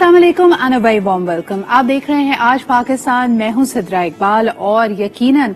अस्सलाम वालेकुम and a very warm welcome. आप देख रहे हैं आज पाकिस्तान, मैं हूं सिद्रा इकबाल और यकीनन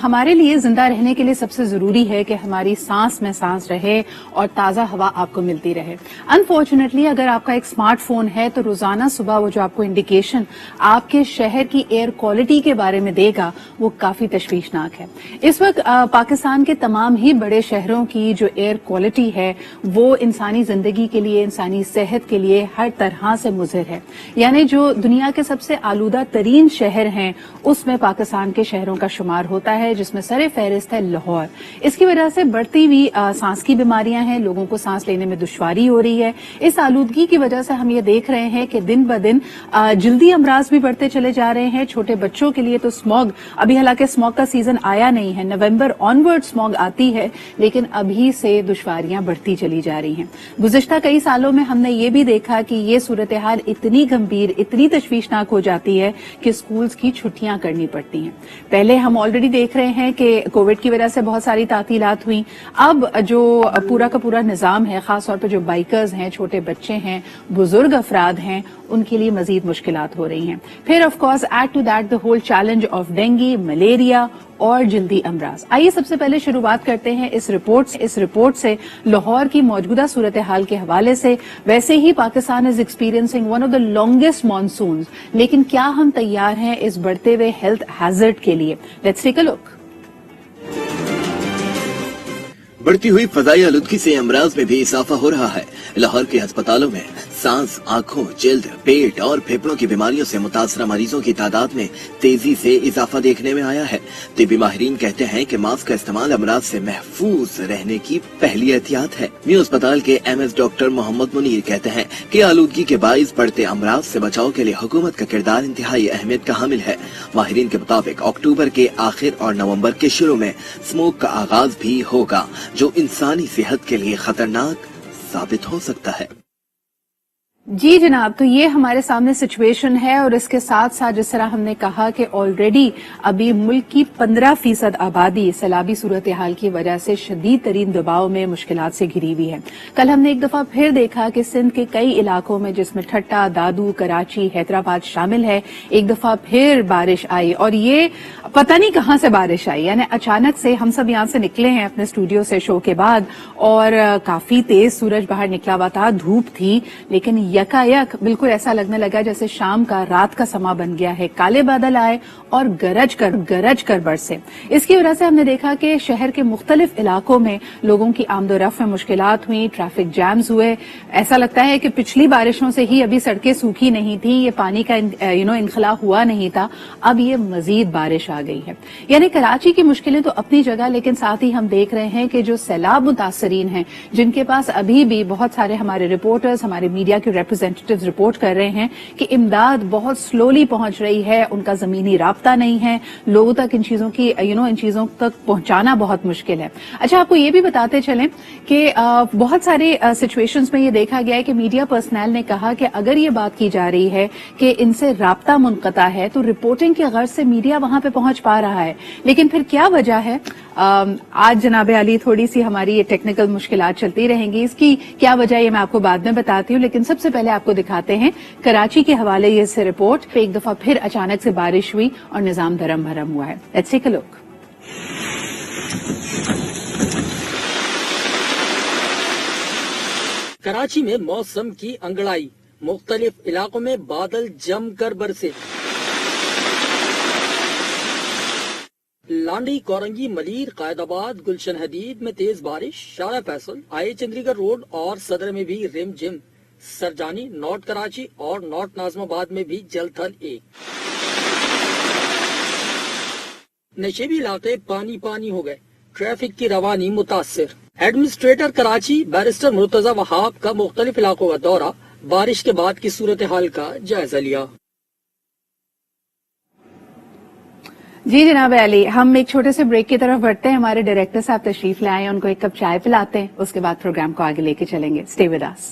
हमारे लिए जिंदा रहने के लिए सबसे जरूरी है कि हमारी सांस में सांस रहे और ताजा हवा आपको मिलती रहे। अनफॉर्चुनेटली अगर आपका एक स्मार्टफोन है तो रोजाना सुबह वो जो आपको इंडिकेशन आपके शहर की एयर क्वालिटी के बारे में देगा वो काफी तशवीशनाक है। इस वक्त पाकिस्तान के तमाम ही बड़े शहरों की जो एयर क्वालिटी है वो इंसानी जिंदगी के लिए, इंसानी सेहत के लिए हर तरह से मुज़िर है। यानी जो दुनिया के सबसे आलूदा तरीन शहर हैं उसमें पाकिस्तान के शहरों का शुमार होता है, जिसमें सरे फहरिस्त है लाहौर। इसकी वजह से बढ़ती हुई सांस की बीमारियां हैं, लोगों को सांस लेने में दुश्वारी हो रही है। इस आलूदगी की वजह से हम ये देख रहे हैं कि दिन ब दिन जल्दी अमराज भी बढ़ते चले जा रहे हैं। छोटे बच्चों के लिए तो स्मॉग, अभी हालांकि स्मॉग का सीजन आया नहीं है, नवंबर ऑनवर्ड स्मॉग आती है, लेकिन अभी से दुश्वारियां बढ़ती चली जा रही हैं। गुज़िश्ता कई सालों में हमने ये भी देखा कि ये सूरत हाल इतनी गंभीर, इतनी तशवीशनाक हो जाती है कि स्कूल्स की छुट्टियां करनी पड़ती हैं। पहले हम ऑलरेडी देख रहे हैं कि कोविड की वजह से बहुत सारी तातीलात हुई। अब जो पूरा का पूरा निजाम है, खासतौर पर जो बाइकर्स हैं, छोटे बच्चे हैं, बुजुर्ग अफराद हैं, उनके लिए मजीद मुश्किलात हो रही हैं। फिर of course add to that the whole challenge of dengue, malaria और जल्दी अमराज। आइए सबसे पहले शुरुआत करते हैं इस रिपोर्ट से लाहौर की मौजूदा सूरत हाल के हवाले से। वैसे ही Pakistan is experiencing one of the longest monsoon, लेकिन क्या हम तैयार हैं इस बढ़ते हुए हेल्थ हैजर्ड के लिए? Let's take a look. बढ़ती हुई फजाई आलूदगी से अमराज में भी इजाफा हो रहा है। लाहौर के अस्पतालों में सांस, आंखों, जल्द, पेट और फेफड़ों की बीमारियों से मुतासरा मरीजों की तादाद में तेजी से इजाफा देखने में आया है। तिब्बी माहिरीन कहते हैं कि मास्क का इस्तेमाल अमराज से महफूज रहने की पहली एहतियात है। न्यू अस्पताल के MS डॉक्टर मोहम्मद मुनीर कहते हैं कि आलूदगी के बाइस बढ़ते अमराज से बचाव के लिए हुकूमत का किरदार इंतहाई अहमियत का हामिल है। माहिरीन के मुताबिक अक्टूबर के आखिर और नवंबर के शुरू में स्मोक का आगाज भी होगा, जो इंसानी सेहत के लिए खतरनाक साबित हो सकता है। जी जनाब, तो ये हमारे सामने सिचुएशन है और इसके साथ साथ जिस तरह हमने कहा कि ऑलरेडी अभी मुल्क की 15% आबादी सैलाबी सूरत हाल की वजह से शदीद तरीन दबाव में, मुश्किलात से घिरी हुई है। कल हमने एक दफा फिर देखा कि सिंध के कई इलाकों में, जिसमें ठट्टा, दादू, कराची, हैदराबाद शामिल है, एक दफा फिर बारिश आई और ये पता नहीं कहां से बारिश आई। यानी अचानक से हम सब यहां से निकले हैं अपने स्टूडियो से शो के बाद और काफी तेज सूरज बाहर निकला हुआ था, धूप थी, लेकिन यकायक बिल्कुल ऐसा लगने लगा जैसे शाम का, रात का समा बन गया है। काले बादल आए और गरज कर बरसे। इसकी वजह से हमने देखा कि शहर के मुख्तलिफ इलाकों में लोगों की आमदोरफ्त में मुश्किलात हुई, ट्रैफिक जैम्स हुए। ऐसा लगता है कि पिछली बारिशों से ही अभी सड़कें सूखी नहीं थी, ये पानी का इनखला हुआ नहीं था, अब ये मजीद बारिश आ गई है। यानी कराची की मुश्किलें तो अपनी जगह, लेकिन साथ ही हम देख रहे हैं कि जो सैलाब मुतासरीन हैं, जिनके पास अभी भी बहुत सारे हमारे रिपोर्टर्स, हमारे मीडिया के रिप्रेजेंटेटिव्स रिपोर्ट कर रहे हैं कि इमदाद बहुत स्लोली पहुंच रही है, उनका जमीनी राब्ता नहीं है, लोगों तक इन चीजों की इन चीजों तक पहुंचाना बहुत मुश्किल है। अच्छा, आपको ये भी बताते चलें कि बहुत सारे सिचुएशंस में ये देखा गया है कि मीडिया पर्सनल ने कहा कि अगर ये बात की जा रही है कि इनसे राब्ता मुनक़ता है तो रिपोर्टिंग की गर्ज से मीडिया वहां पे पहुंच पा रहा है, लेकिन फिर क्या वजह है? आज जनाब अली थोड़ी सी हमारी ये टेक्निकल मुश्किलात चलती रहेंगी, इसकी क्या वजह ये मैं आपको बाद में बताती हूँ, लेकिन सबसे पहले आपको दिखाते हैं कराची के हवाले ये से रिपोर्ट। एक दफा फिर अचानक से बारिश हुई और निजाम धरम भरम हुआ है। Let's take a look. Karachi में मौसम की अंगड़ाई, मुख्तलिफ इलाकों में बादल जमकर बरसे। लांडी, कोरंगी, मलीर, कायदाबाद, गुलशन हदीद में तेज बारिश, शारा फैसल, आई चंद्रीगढ़ रोड और सदर में भी रिम जिम, सरजानी, नॉर्थ कराची और नॉर्थ नाजमाबाद में भी जलथल एक। नशेबी इलाके पानी पानी हो गए, ट्रैफिक की रवानी मुतासिर। एडमिनिस्ट्रेटर कराची बैरिस्टर मुर्तजा वहाब का मुख्तलिफ इलाकों का दौरा, बारिश के बाद की सूरत हाल का जायजा लिया। जी जनाब अली, हम एक छोटे से ब्रेक की तरफ बढ़ते हैं। हमारे डायरेक्टर साहब तशरीफ लाए हैं, उनको एक कप चाय पिलाते हैं, उसके बाद प्रोग्राम को आगे लेके चलेंगे। Stay with us.